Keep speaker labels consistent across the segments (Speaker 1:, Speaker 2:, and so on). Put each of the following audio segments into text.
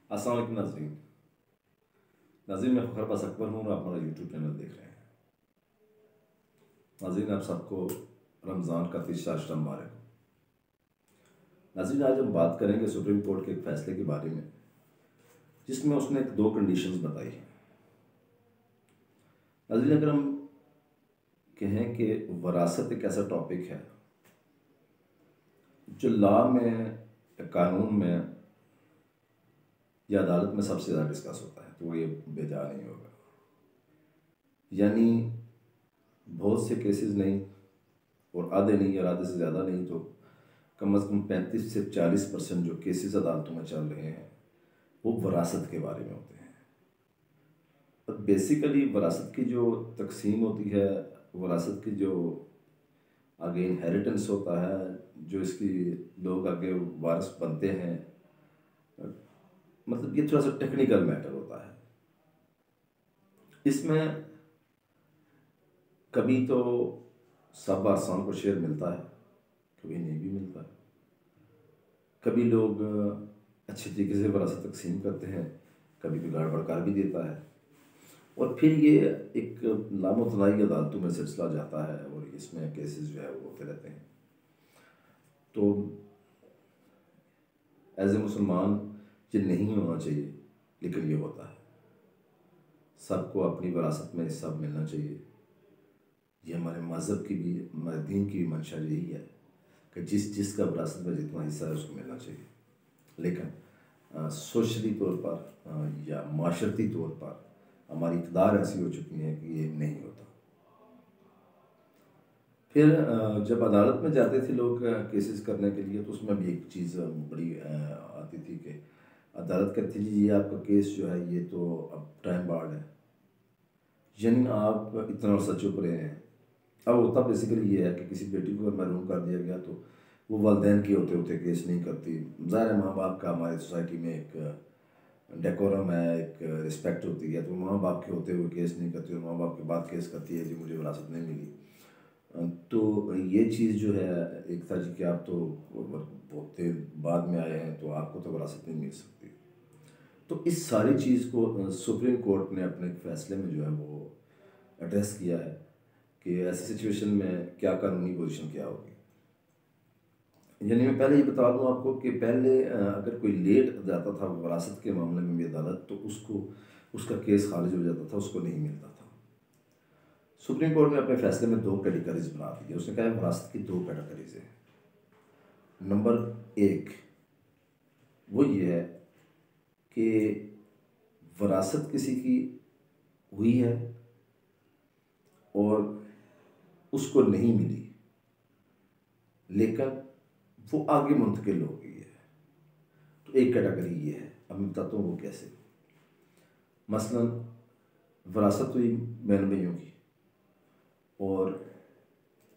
Speaker 1: अस्सलाम वालेकुम नाज़रीन। नाज़रीन, मैं फ़खर अब्बास अकबर हूँ और आप हमारा यूट्यूब चैनल देख रहे हैं। नाज़रीन, आप सबको रमज़ान का तीसरा मुबारक हो। नाज़रीन, आज हम बात करेंगे सुप्रीम कोर्ट के एक फ़ैसले के बारे में, जिसमें उसने दो कंडीशंस बताई हैं। नाज़रीन, अगर हम कहें कि वरासत एक ऐसा टॉपिक है जो लॉ में, कानून में या अदालत में सबसे ज़्यादा डिस्कस होता है, तो ये बेजा नहीं होगा। यानी बहुत से केसेस नहीं, और आधे नहीं, और आधे से ज़्यादा नहीं तो कम से कम 35 से 40% जो केसेस अदालतों में चल रहे हैं वो वरासत के बारे में होते हैं। और बेसिकली वरासत की जो तकसीम होती है, वरासत की जो आगे इनहेरिटेंस होता है, जो इसकी लोग आगे वारिस बनते हैं, मतलब ये थोड़ा सा टेक्निकल मैटर होता है। इसमें कभी तो सब वारसाओं को शेयर मिलता है, कभी नहीं भी मिलता है। कभी लोग अच्छी तरीके से वरासत तकसीम करते हैं, कभी बिगाड़ बड़कार भी देता है, और फिर ये एक लामतनाई अदालतों में सिलसिला जाता है और इसमें केसेस जो है वो होते रहते हैं। तो एज ए मुसलमान ये नहीं होना चाहिए, लेकिन ये होता है। सबको अपनी विरासत में हिस्सा मिलना चाहिए। ये हमारे मज़हब की भी, हमारे दीन की भी मंशा यही है कि जिसका विरासत में जितना हिस्सा है उसको मिलना चाहिए। लेकिन सोशली तौर पर या माशरती तौर पर हमारी इक़दार ऐसी हो चुकी है कि ये नहीं होता। फिर जब अदालत में जाते थे लोग केसेस करने के लिए, तो उसमें भी एक चीज़ बड़ी आती थी कि अदालत कहती थी ये आपका केस जो है ये तो अब टाइम बार्ड है, यानी आप इतना अर्सा चुप रहे हैं। अब होता बेसिकली ये है कि किसी बेटी को अगर महरूम कर दिया गया तो वो वालदैन के होते होते केस नहीं करती। ज़ाहिर है, माँ बाप का हमारी सोसाइटी में एक डेकोरम है, एक रिस्पेक्ट होती है, तो माँ बाप के होते हुए केस नहीं करती और माँ बाप के बाद केस करती है जी मुझे विरासत नहीं मिली। तो ये चीज़ जो है एक था जी कि आप तो बहुत देर बाद में आए हैं तो आपको तो विरासत नहीं मिल सकती। तो इस सारी चीज़ को सुप्रीम कोर्ट ने अपने फैसले में जो है वो एड्रेस किया है कि ऐसी सिचुएशन में क्या कानूनी पोजीशन क्या होगी। यानी मैं पहले ये बता दूं आपको कि पहले अगर कोई लेट जाता था वरासत के मामले में भी अदालत, तो उसको उसका केस खारिज हो जाता था, उसको नहीं मिलता था। सुप्रीम कोर्ट ने अपने फैसले में दो कैटेगरीज बना दी है। उसने कहा है वरासत की दो कैटेगरीज है। नंबर एक वो ये है कि वरासत किसी की हुई है और उसको नहीं मिली, लेकिन वो आगे मुंतकिल हो गई है। तो एक कैटेगरी ये है। अब मैं बताता हूँ वो कैसे। मसलन वरासत हुई बहन भाइयों की, और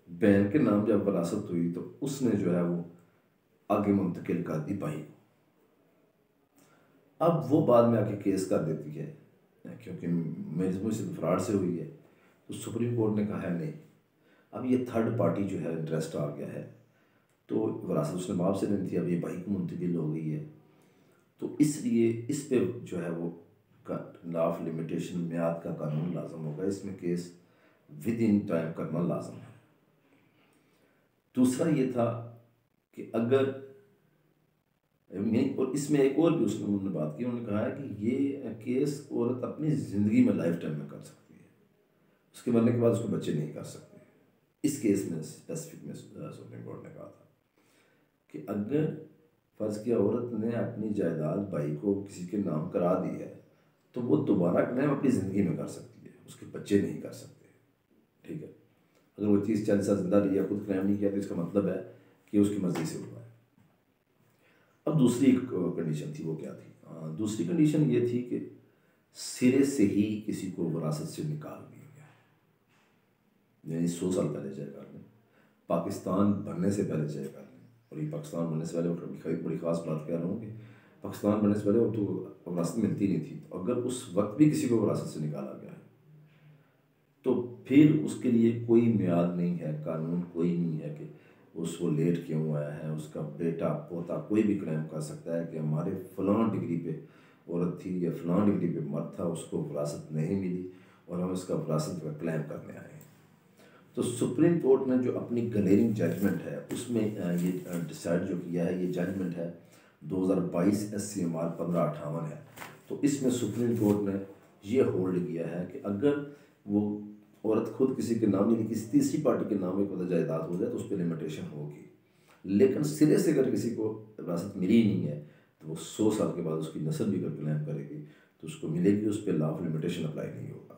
Speaker 1: बहन के नाम जब वरासत हुई तो उसने जो है वो आगे मुंतकिल कर दी भाई को। अब वो बाद में आके केस कर देती है, क्योंकि मेरी मुझसे फ्रॉड से हुई है, तो सुप्रीम कोर्ट ने कहा है नहीं, अब ये थर्ड पार्टी जो है इंटरेस्ट आ गया है, तो वरासत उसने बाप से नहीं थी, अब ये भाई को मुंतकिल हो गई है, तो इसलिए इस पे जो है वो लॉ ऑफ लिमिटेशन, म्याद का कानून लाजम होगा। इसमें केस विद इन टाइम करना लाजम है। दूसरा ये था कि अगर नहीं, और इसमें एक और भी उसने उन्होंने बात की, उन्होंने कहा है कि ये केस औरत अपनी ज़िंदगी में लाइफ टाइम में कर सकती है, उसके मरने के बाद उसको बच्चे नहीं कर सकते। इस केस में स्पेसिफिक में सुप्रीम कोर्ट ने कहा था कि अगर फ़र्ज़ किया औरत ने अपनी जायदाद भाई को किसी के नाम करा दी है, तो वो दोबारा क्लेम अपनी ज़िंदगी में कर सकती है, उसके बच्चे नहीं कर सकते। ठीक है, अगर वो 30-40 साल जिंदा रही या खुद क्लेम नहीं किया तो इसका मतलब है कि उसकी मर्ज़ी से हुआ है। अब दूसरी कंडीशन थी, वो क्या थी? दूसरी कंडीशन ये थी कि सिरे से ही किसी को विरासत से निकाल दिया गया, यानी 100 साल पहले चाहे कर लें, पाकिस्तान बनने से पहले चाहे कर लें, और ये पाकिस्तान बनने से पहले बड़ी ख़ास बात कह रहा हूँ कि पाकिस्तान बनने से पहले वो तो विरासत मिलती नहीं थी, तो अगर उस वक्त भी किसी को विरासत से निकाला गया है तो फिर उसके लिए कोई म्याद नहीं है, कानून कोई नहीं है कि उसको लेट क्यों आया है। उसका बेटा पोता कोई भी क्लेम कर सकता है कि हमारे फ़लाँ डिग्री पे औरत थी या फलां डिग्री पे मर्द था, उसको विरासत नहीं मिली और हम इसका विरासत का क्लेम करने आए हैं। तो सुप्रीम कोर्ट ने जो अपनी गलेरिंग जजमेंट है उसमें ये डिसाइड जो किया है, ये जजमेंट है 2022 SCMR 1558 है। तो इसमें सुप्रीम कोर्ट ने ये होल्ड किया है कि अगर वो औरत खुद किसी के नाम यानी किसी तीसरी पार्टी के नाम एक वजह जायदाद हो जाए तो उस पर लिमिटेशन होगी, लेकिन सिरे से अगर किसी को विरासत मिली ही नहीं है तो वो 100 साल के बाद उसकी नस्ल भी अगर क्लेम करेगी तो उसको मिलेगी, उस पर लॉ ऑफ लिमिटेशन अप्लाई नहीं होगा।